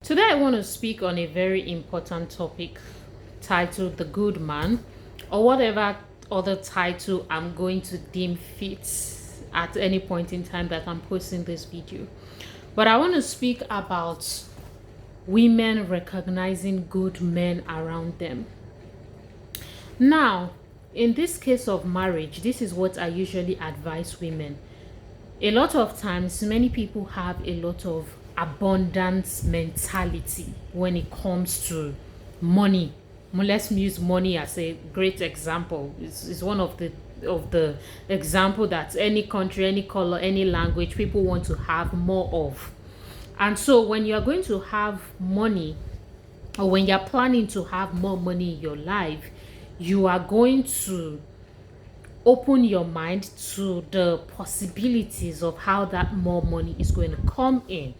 Today, I want to speak on a very important topic titled The Good Man, or whatever other title I'm going to deem fit at any point in time that I'm posting this video. But I want to speak about women recognizing good men around them. Now, in this case of marriage, this is what I usually advise women. A lot of times, many people have a lot of abundance mentality when it comes to money. Let's use money as a great example. It's one of the example that any country, any color, any language, people want to have more of. And so when you're going to have money, or when you're planning to have more money in your life, you are going to open your mind to the possibilities of how that more money is going to come in.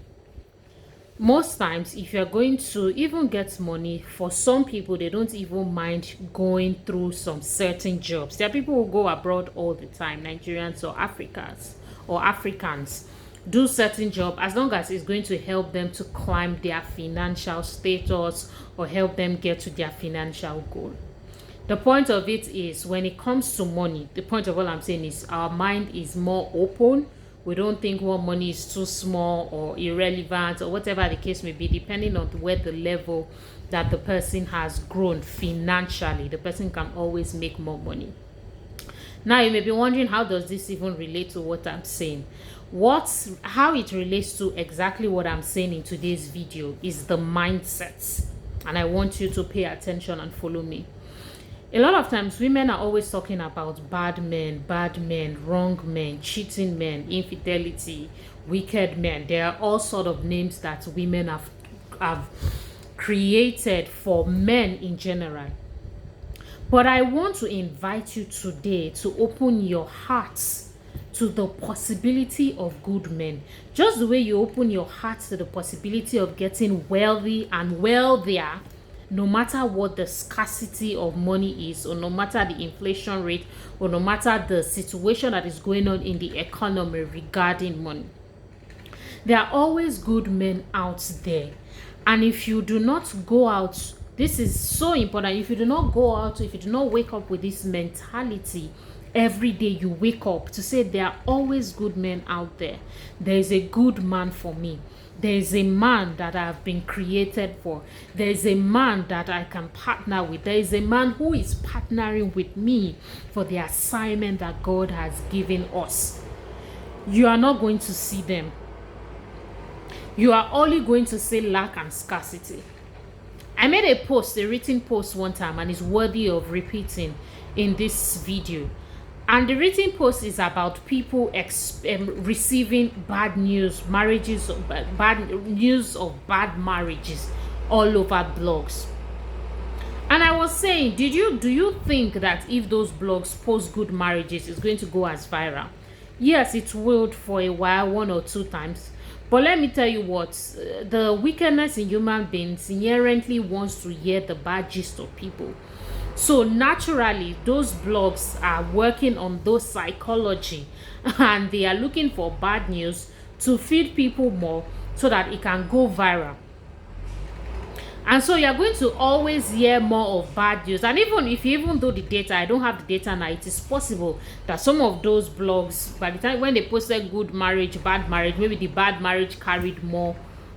Most times, if you're going to even get money, for some people, they don't even mind going through some certain jobs. There are people who go abroad all the time, Nigerians or Africans, do certain job as long as it's going to help them to climb their financial status or help them get to their financial goal. The point of it is, when it comes to money, the point of all I'm saying is our mind is more open. We don't think what money is too small or irrelevant or whatever the case may be, depending on where the level that the person has grown financially. The person can always make more money. Now, you may be wondering, how does this even relate to what I'm saying? How it relates to exactly what I'm saying in today's video is the mindset. And I want you to pay attention and follow me. A lot of times, women are always talking about bad men, wrong men, cheating men, infidelity, wicked men. There are all sort of names that women have created for men in general. But I want to invite you today to open your hearts to the possibility of good men. Just the way you open your heart to the possibility of getting wealthy and wealthier, no matter what the scarcity of money is, or no matter the inflation rate, or no matter the situation that is going on in the economy regarding money. There are always good men out there. And if you do not go out, this is so important. If you do not go out, if you do not wake up with this mentality, every day you wake up to say there are always good men out there. There is a good man for me. There is a man that I have been created for. There is a man that I can partner with. There is a man who is partnering with me for the assignment that God has given us. You are not going to see them. You are only going to see lack and scarcity. I made a written post one time, and it's worthy of repeating in this video. And the written post is about people receiving bad news, bad news of bad marriages all over blogs. And I was saying, do you think that if those blogs post good marriages, it's going to go as viral? Yes, it will for a while, 1 or 2 times. But let me tell you what, the wickedness in human beings inherently wants to hear the bad gist of people. So naturally, those blogs are working on those psychology, and they are looking for bad news to feed people more so that it can go viral. And so you're going to always hear more of bad news. And even though the data, I don't have the data now, it is possible that some of those blogs, by the time when they posted good marriage, bad marriage, maybe the bad marriage carried more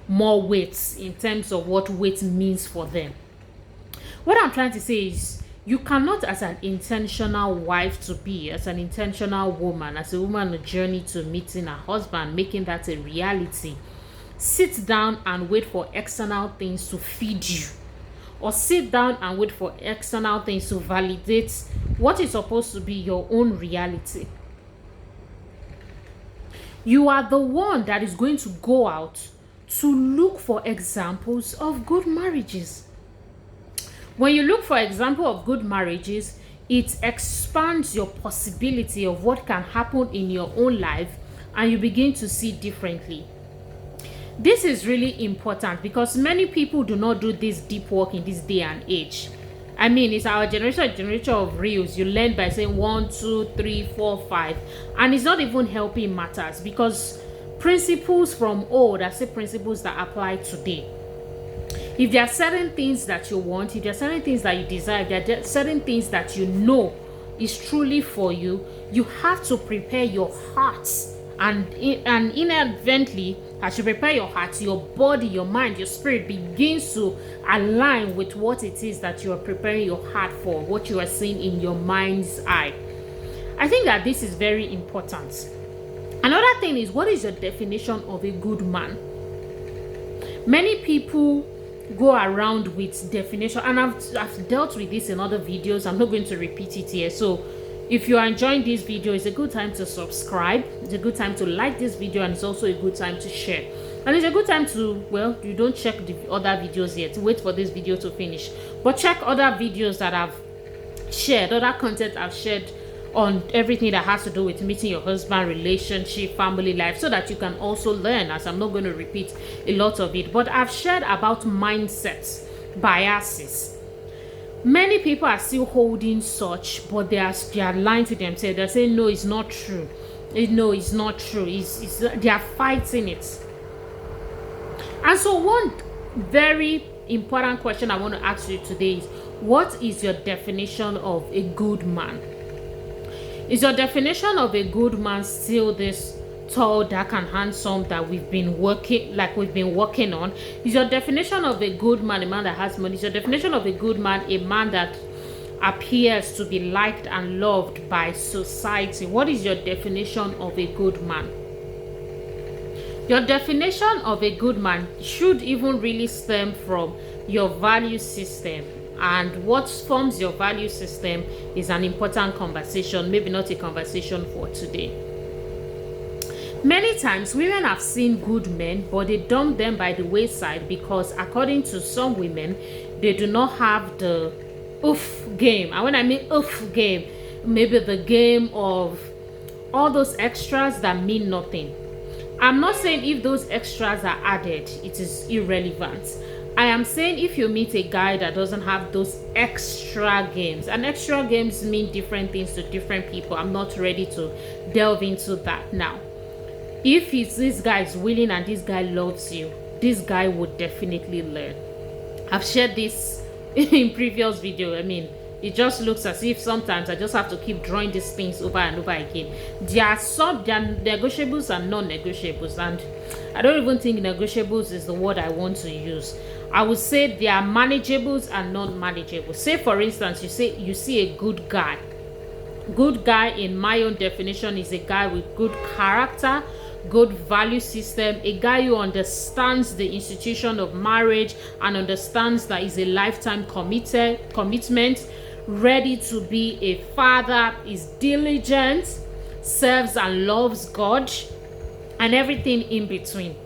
weight in terms of what weight means for them. What I'm trying to say is, you cannot, as an intentional wife to be, as an intentional woman, as a woman on a journey to meeting a husband, making that a reality, sit down and wait for external things to feed you, or sit down and wait for external things to validate what is supposed to be your own reality. You are the one that is going to go out to look for examples of good marriages. When you look for example of good marriages, it expands your possibility of what can happen in your own life, and you begin to see differently. This is really important because many people do not do this deep work in this day and age. I mean, it's our generation of reels. You learn by saying 1, 2, 3, 4, 5, and it's not even helping matters, because principles from old are still principles that apply today. If there are certain things that you want, if there are certain things that you desire, if there are certain things that you know is truly for you, you have to prepare your heart. And inadvertently, as you prepare your heart, your body, your mind, your spirit begins to align with what it is that you are preparing your heart for, what you are seeing in your mind's eye. I think that this is very important. Another thing is, what is your definition of a good man? Many people go around with definition, and I've dealt with this in other videos. I'm not going to repeat it here. So if you are enjoying this video, it's a good time to subscribe, it's a good time to like this video, and it's also a good time to share. And it's a good time to, well, you don't check the other videos yet, wait for this video to finish, but check other videos that I've shared, other content I've shared on everything that has to do with meeting your husband, relationship, family life, so that you can also learn, as I'm not going to repeat a lot of it. But I've shared about mindsets, biases. Many people are still holding such, but they are lying to themselves. They're saying, no, it's not true. No, it's not true. They are fighting it. And so one very important question I want to ask you today is, what is your definition of a good man? Is your definition of a good man still this tall, dark, and handsome that we've been working on? Is your definition of a good man a man that has money? Is your definition of a good man a man that appears to be liked and loved by society? What is your definition of a good man? Your definition of a good man should even really stem from your value system. And what forms your value system is an important conversation, maybe not a conversation for today. Many times women have seen good men, but they dump them by the wayside because, according to some women, they do not have the oof game. And when I mean oof game, maybe the game of all those extras that mean nothing. I'm not saying if those extras are added, it is irrelevant. I am saying if you meet a guy that doesn't have those extra games, and extra games mean different things to different people. I'm not ready to delve into that now. If this guy is willing and this guy loves you, this guy would definitely learn. I've shared this in previous video. I mean, it just looks as if sometimes I just have to keep drawing these things over and over again. There are negotiables and non-negotiables, and I don't even think negotiables is the word I want to use. I would say there are manageables and non-manageables. Say, for instance, you see a good guy. Good guy, in my own definition, is a guy with good character, good value system, a guy who understands the institution of marriage and understands that is a lifetime commitment, ready to be a father, is diligent, serves and loves God, and everything in between.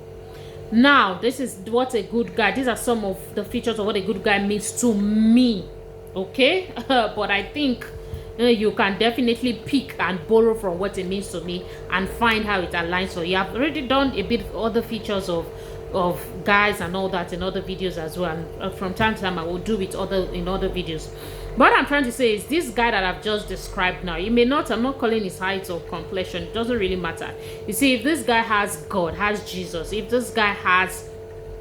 Now, this is what a good guy, these are some of the features of what a good guy means to me, okay? But I think you can definitely pick and borrow from what it means to me and find how it aligns for you. I've already done a bit of other features of guys and all that in other videos as well, and from time to time I will do it in other videos. What I'm trying to say is, this guy that I've just described now, you may not, I'm not calling his height or complexion, it doesn't really matter. You see, if this guy has God, has Jesus, if this guy has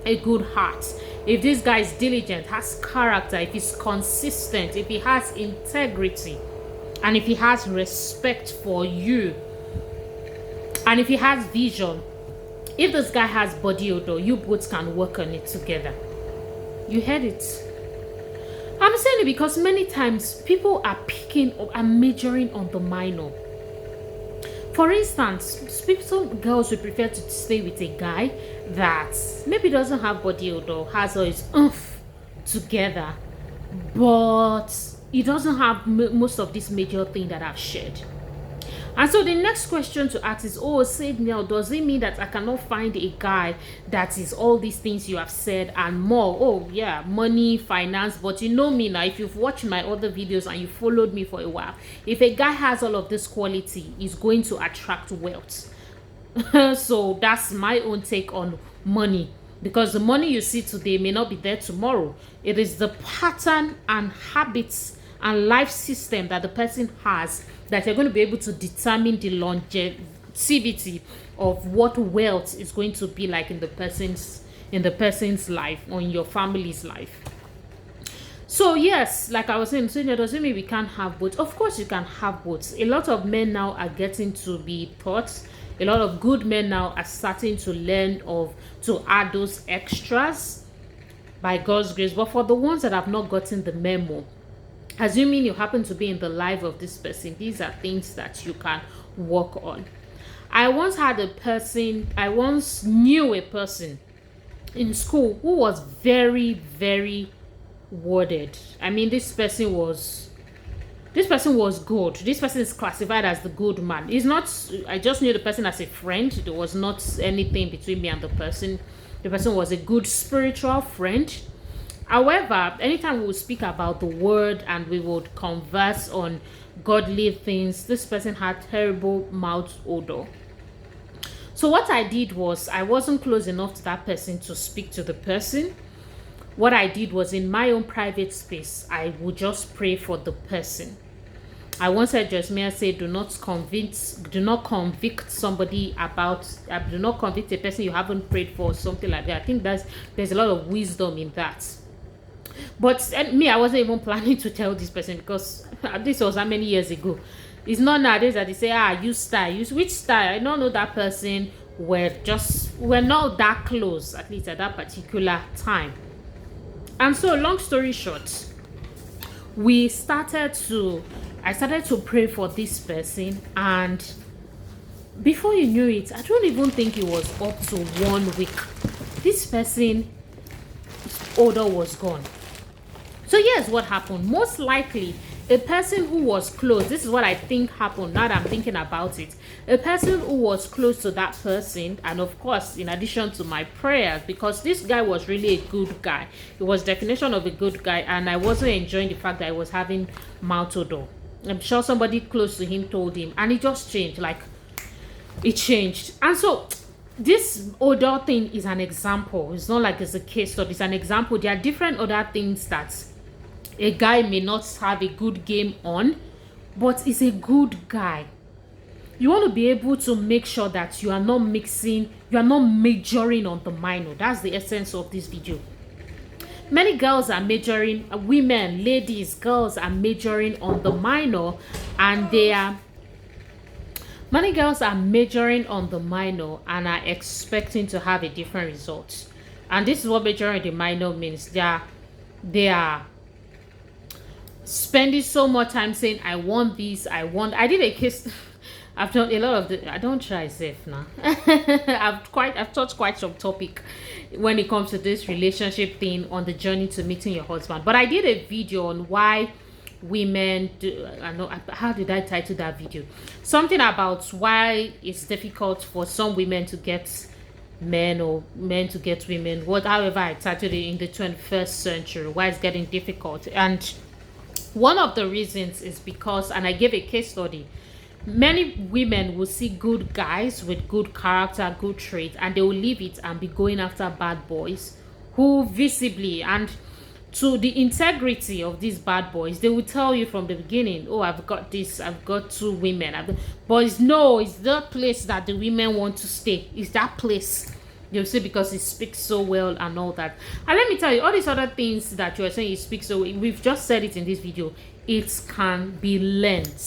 a good heart, if this guy is diligent, has character, if he's consistent, if he has integrity, and if he has respect for you, and if he has vision, if this guy has body odor, you both can work on it together. You heard it. I'm saying it because many times people are picking up and majoring on the minor. For instance, some girls would prefer to stay with a guy that maybe doesn't have body odor, has all his oomph together, but he doesn't have most of this major thing that I've shared. And so the next question to ask is, oh, SAGENEL, does it mean that I cannot find a guy that is all these things you have said and more? Oh yeah, money, finance, but you know me now, if you've watched my other videos and you followed me for a while, if a guy has all of this quality, he's going to attract wealth. So that's my own take on money, because the money you see today may not be there tomorrow. It is the pattern and habits and life system that the person has that you're going to be able to determine the longevity of what wealth is going to be like in the person's in the person's life or in your family's life. So yes, like I was saying, so it doesn't mean we can't have both. Of course you can have both. A lot of men now are getting to be taught. A lot of good men now are starting to learn to add those extras by God's grace. But for the ones that have not gotten the memo, assuming you happen to be in the life of this person, these are things that you can work on. I once knew a person in school who was very, very worded. I mean, this person was good. This person is classified as the good man. It's not, I just knew the person as a friend. There was not anything between me and the person. The person was a good spiritual friend. However, anytime we would speak about the word and we would converse on godly things, this person had terrible mouth odor. So what I did was, I wasn't close enough to that person to speak to the person. What I did was, in my own private space, I would just pray for the person. I once heard Jasmine say, do not convict somebody about, do not convict a person you haven't prayed for, something like that. I think there's a lot of wisdom in that. But me, I wasn't even planning to tell this person, because this was how many years ago. It's not nowadays that they say, use style. Use which style? I don't know that person. We're not that close, at least at that particular time. And so, long story short, I started to pray for this person, and before you knew it, I don't even think it was up to 1 week, this person's odor was gone. So here's what happened. Most likely, a person who was close, this is what I think happened now that I'm thinking about it. A person who was close to that person, and of course, in addition to my prayers, because this guy was really a good guy. It was definition of a good guy, and I wasn't enjoying the fact that I was having mouth odor. I'm sure somebody close to him told him, and it just changed. Like, it changed. And so this odor thing is an example. It's not like it's a case study. It's an example. There are different other things that a guy may not have a good game on, but is a good guy. You want to be able to make sure that you are not majoring on the minor. That's the essence of this video. Many girls are majoring, women, ladies, girls are majoring on the minor, and many girls are majoring on the minor and are expecting to have a different result. And this is what majoring the minor means. They are spending so much time saying, I want this, I did a case. I've done a lot of I don't try safe now. I've touched quite some topic when it comes to this relationship thing on the journey to meeting your husband. But I did a video on why women do, how did I title that video? Something about why it's difficult for some women to get men or men to get women. However I titled it, in the 21st century, why it's getting difficult. And one of the reasons is because, and I gave a case study, many women will see good guys with good character, good traits, and they will leave it and be going after bad boys who visibly, and to the integrity of these bad boys, they will tell you from the beginning, oh, I've got this, I've got 2 women. But it's the place that the women want to stay. It's that place. You'll say, because he speaks so well and all that. And let me tell you, all these other things that you are saying he speaks so well, we've just said it in this video, it can be learned.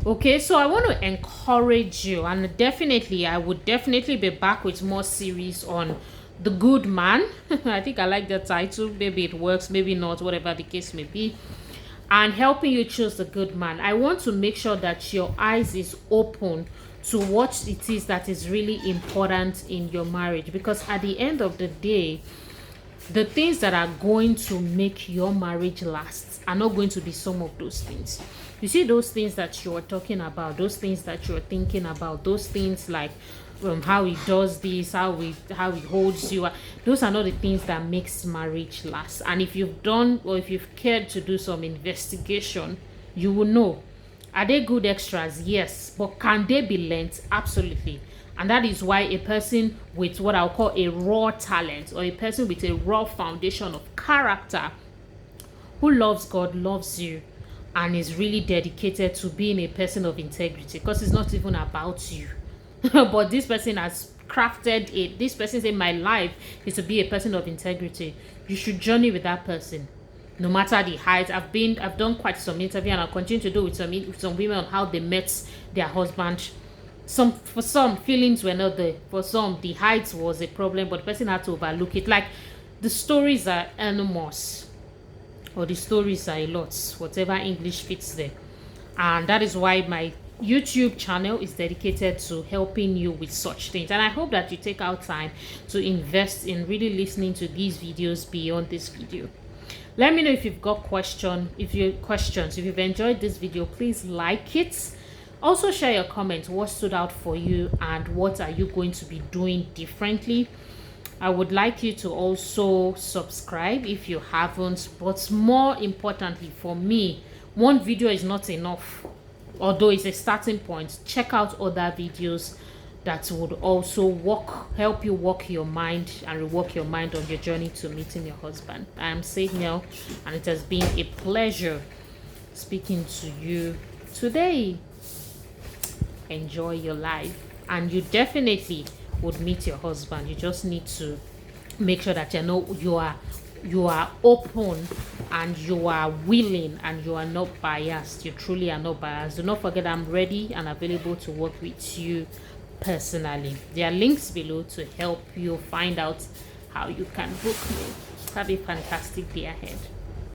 Okay, so I want to encourage you, and I would definitely be back with more series on the good man. I think I like the title. Maybe it works, maybe not, whatever the case may be. And helping you choose the good man. I want to make sure that your eyes is open to what it is that is really important in your marriage, because at the end of the day, the things that are going to make your marriage last are not going to be some of those things. You see, those things that you're talking about, those things that you're thinking about, those things like how he does this, how he holds you, those are not the things that makes marriage last. And if you've done, or if you've cared to do some investigation, you will know, are they good extras? Yes. But can they be learnt? Absolutely. And that is why a person with what I'll call a raw talent, or a person with a raw foundation of character, who loves God, loves you, and is really dedicated to being a person of integrity, because it's not even about you. But this person has crafted it, this person is in my life, is to be a person of integrity, you should journey with that person. No matter the height. I've done quite some interview, and I'll continue to do with some women on how they met their husband. For some, feelings were not there. For some, the height was a problem, but the person had to overlook it. Like, the stories are enormous, or the stories are a lot, whatever English fits there. And that is why my YouTube channel is dedicated to helping you with such things. And I hope that you take out time to invest in really listening to these videos beyond this video. Let me know if you've got questions. If you've enjoyed this video, please like it. Also share your comments. What stood out for you, and what are you going to be doing differently? I would like you to also subscribe if you haven't. But more importantly for me, one video is not enough. Although it's a starting point, check out other videos that would also help you walk your mind and rework your mind on your journey to meeting your husband. I am SAGENEL, and it has been a pleasure speaking to you today. Enjoy your life, and you definitely would meet your husband. You just need to make sure that you are open, and you are willing, and you are not biased. You truly are not biased. Do not forget, I'm ready and available to work with you personally. There are links below to help you find out how you can book me. Have a fantastic day ahead.